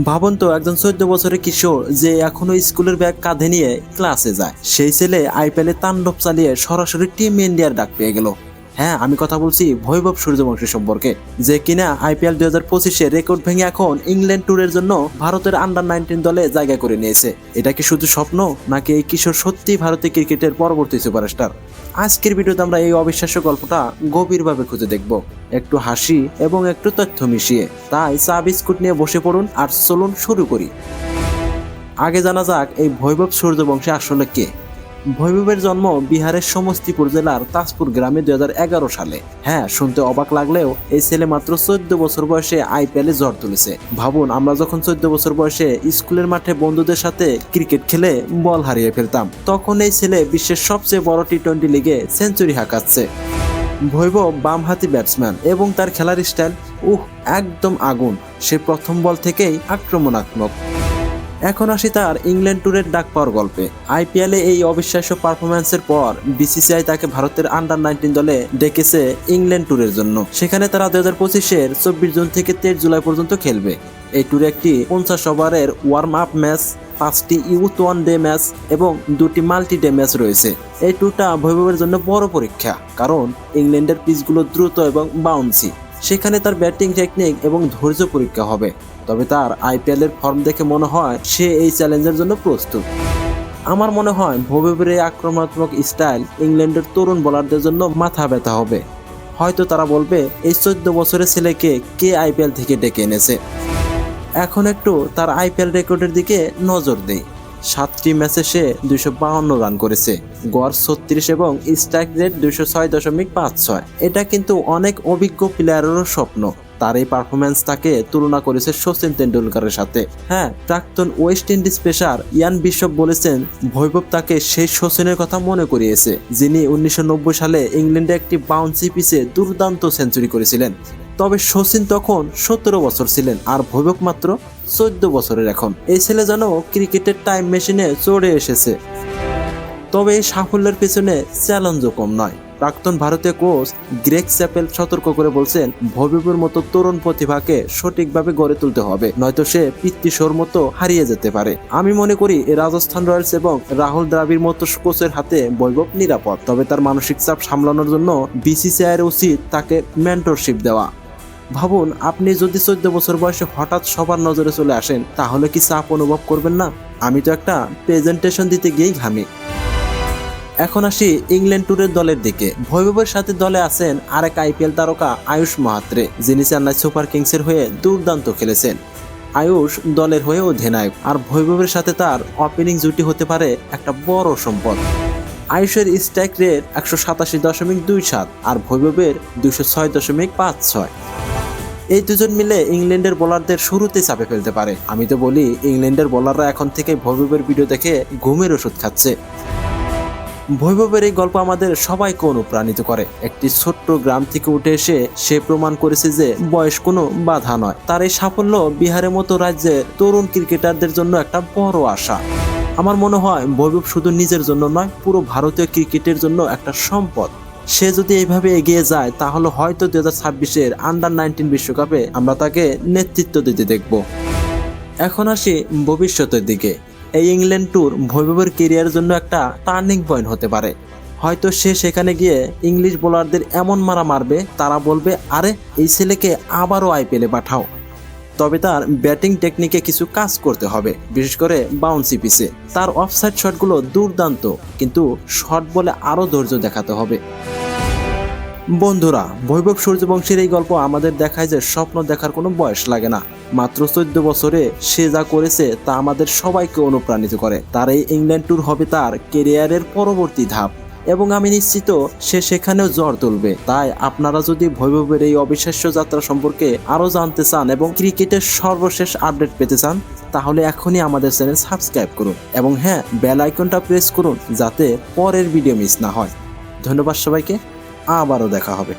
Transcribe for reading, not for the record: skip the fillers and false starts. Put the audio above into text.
ভাবুন তো একজন 14 বছরের কিশোর যে এখনো স্কুলের ব্যাগ কাঁধে নিয়ে ক্লাসে যায়, সেই ছেলে আইপিএলে তাণ্ডব চালিয়ে সরাসরি টিম ইন্ডিয়ার ডাক পেয়ে গেল। হ্যাঁ, আমি কথা বলছি বৈভব সূর্যবংশী সম্পর্কে, যে কিনা আইপিএল 2025-এ রেকর্ড ভেঙে এখন ইংল্যান্ড ট্যুরের জন্য ভারতের আন্ডার-19 দলে জায়গা করে নিয়েছে। এটা কি শুধু স্বপ্ন, নাকি এই কিশোর সত্যি ভারতীয় ক্রিকেটের পরবর্তী সুপারস্টার? আজকের ভিডিওতে আমরা এই অবিশ্বাস্য গল্পটা গভীরভাবে খুঁজে দেখব, একটু হাসি এবং একটু তথ্য মিশিয়ে। তাই চা বিস্কুট নিয়ে বসে পড়ুন আর চলুন শুরু করি। আগে জানা যাক এই বৈভব সূর্যবংশী আসলে কে। বৈভবের জন্ম বিহারের সমস্তিপুর জেলার তাজপুর গ্রামে 2011 সালে। হ্যাঁ, শুনতে অবাক লাগলেও এই ছেলে মাত্র 14 বছর বয়সে আইপিএলে ঝড় তুলেছে। ভাবুন, আমরা যখন 14 বছর বয়সে স্কুলের মাঠে বন্ধুদের সাথে ক্রিকেট খেলে বল হারিয়ে ফেলতাম, তখন এই ছেলে বিশ্বের সবচেয়ে বড় টি-20 লিগে সেঞ্চুরি হাঁকাচ্ছে। বৈভব বামহাতি ব্যাটসম্যান এবং তার খেলার স্টাইল একদম আগুন। সে প্রথম বল থেকেই আক্রমণাত্মক। এখন আসি তার ইংল্যান্ড ট্যুরের ডাক পাওয়ার গল্পে। আইপিএলে এই অবিশ্বাস্য পারফরম্যান্সের পর বিসিসিআই তাকে ভারতের আন্ডার-19 দলে ডেকেছে ইংল্যান্ড ট্যুরের জন্য। সেখানে তারা 2025-এর 24 জুন থেকে 23 জুলাই পর্যন্ত খেলবে। এই ট্যুরে একটি 50 ওভারের ওয়ার্ম আপ ম্যাচ, 5টি ইউথ ওয়ান ডে ম্যাচ এবং 2টি মাল্টি ডে ম্যাচ রয়েছে। এই ট্যুরটা বৈভবের জন্য বড় পরীক্ষা, কারণ ইংল্যান্ডের পিচগুলো দ্রুত এবং বাউন্সি। সেখানে তার ব্যাটিং টেকনিক এবং ধৈর্য পরীক্ষা হবে। তবে তার আইপিএল এর ফর্ম দেখে মনে হয় সে এই চ্যালেঞ্জের জন্য প্রস্তুত। আমার মনে হয় বৈভবের এই আক্রমণাত্মক স্টাইল ইংল্যান্ডের তরুণ বোলারদের জন্য মাথা ব্যথা হবে। হয়তো তারা বলবে, এই 14 বছরের ছেলেকে কে আইপিএল থেকে ডেকে এনেছে। এখন একটু তার আইপিএল রেকর্ডের দিকে নজর দেই। 7টি ম্যাচে সে 252 রান করেছে, গড় 36 এবং স্ট্রাইক রেট 206.56। এটা কিন্তু অনেক অভিজ্ঞ প্লেয়ারেরও স্বপ্ন। তার এই পারফরম্যান্স তাকে তুলনা করেছে সচিন তেন্ডুলকারের সাথে। হ্যাঁ, প্রাক্তন West Indies pacer Ian Bishop বলেছেন বৈভব তাকে সেই সচিনের কথা মনে করিয়েছে, যিনি 1990 সালে ইংল্যান্ডে একটি বাউন্সি পিচে দুর্দান্ত সেঞ্চুরি করেছিলেন। তবে সচিন তখন 17 বছর ছিলেন আর বৈভব মাত্র 14 বছরের। এখন এই ছেলে যেন ক্রিকেটের টাইম মেশিনে চড়ে এসেছে। তবে এই সাফল্যের পেছনে চ্যালেঞ্জও কম নয়। প্রাক্তন ভারতীয় কোচ গ্রেগ চ্যাপেল সতর্ক করে বলছেন, বৈভবের মতো তরুণ প্রতিভাকে সঠিকভাবে গড়ে তুলতে হবে, নয়তো সে পিতৃশোর মতো হারিয়ে যেতে পারে। আমি মনে করি রাজস্থান রয়্যালস এবং রাহুল দ্রাবিড়ের মতো কোচের হাতে বৈভব নিরাপদ। তবে তার মানসিক চাপ সামলানোর জন্য বিসিসিআই এর উচিত তাকে মেন্টরশিপ দেওয়া। ভাবুন, আপনি যদি 14 বছর বয়সে হঠাৎ সবার নজরে চলে আসেন, তাহলে কি চাপ অনুভব করবেন না? আমি তো একটা প্রেজেন্টেশন দিতে গিয়েই ঘামি। এখন আসি ইংল্যান্ড ট্যুরের দলের দিকে। বৈভবের সাথে দলে আছেন আরেক আইপিএল তারকা আয়ুষ মাহাত্রে, যিনি চেন্নাই সুপার কিংসের হয়ে দুর্দান্ত খেলেছেন। আয়ুষ দলের হয়ে অধিনায়ক, আর বৈভবের সাথে তার ওপেনিং জুটি হতে পারে একটা বড় সম্পদ। আয়ুষের স্ট্রাইক রেট 187.27 আর বৈভবের 206.56। এই দুজন মিলে ইংল্যান্ডের বোলারদের শুরুতে চাপে ফেলতে পারে। আমি তো বলি, ইংল্যান্ডের বোলাররা এখন থেকে বৈভবের ভিডিও দেখে ঘুমের ওষুধ খাচ্ছে। বৈভবের এই গল্প আমাদের সবাইকে অনুপ্রাণিত করে। একটি ছোট্ট গ্রাম থেকে উঠে এসে সে প্রমাণ করেছে যে বয়স কোনো বাধা নয়। তার এই সাফল্য বিহারের মতো রাজ্যের তরুণ ক্রিকেটারদের জন্য একটা বড় আশা। আমার মনে হয় বৈভব শুধু নিজের জন্য নয়, পুরো ভারতীয় ক্রিকেটের জন্য একটা সম্পদ। সে যদি এইভাবে এগিয়ে যায়, তাহলে হয়তো 2026-এর আন্ডার-19 বিশ্বকাপে আমরা তাকে নেতৃত্ব দিতে দেখব। এখন আসি ভবিষ্যতের দিকে। এই ইংল্যান্ড ট্যুর বৈভবের ক্যারিয়ারের জন্য একটা টার্নিং পয়েন্ট হতে পারে। হয়তো সে সেখানে গিয়ে ইংলিশ বোলারদের এমন মারা মারবে, তারা বলবে, আরে এই ছেলেকে আবারও আইপিএলে পাঠাও। তবে তার ব্যাটিং টেকনিকে কিছু কাজ করতে হবে, বিশেষ করে বাউন্সি পিচে। তার অফসাইড শটগুলো দুর্দান্ত, কিন্তু শর্ট বলে আরও ধৈর্য দেখাতে হবে। বন্ধুরা, বৈভব সূর্যবংশীর এই গল্প আমাদের দেখায় যে স্বপ্ন দেখার কোনো বয়স লাগে না। মাত্র 14 বছরে সে যা করেছে তা আমাদের সবাইকে অনুপ্রাণিত করে। তার এই ইংল্যান্ড ট্যুর হবে তার ক্যারিয়ারের পরবর্তী ধাপ, এবং আমি নিশ্চিত সে সেখানেও ঝড় তুলবে। তাই আপনারা যদি বৈভবের এই অবিশ্বাস্য যাত্রা সম্পর্কে আরও জানতে চান এবং ক্রিকেটের সর্বশেষ আপডেট পেতে চান, তাহলে এখনই আমাদের চ্যানেল সাবস্ক্রাইব করুন এবং হ্যাঁ, বেল আইকনটা প্রেস করুন যাতে পরের ভিডিও মিস না হয়। ধন্যবাদ সবাইকে, আবারও দেখা হবে।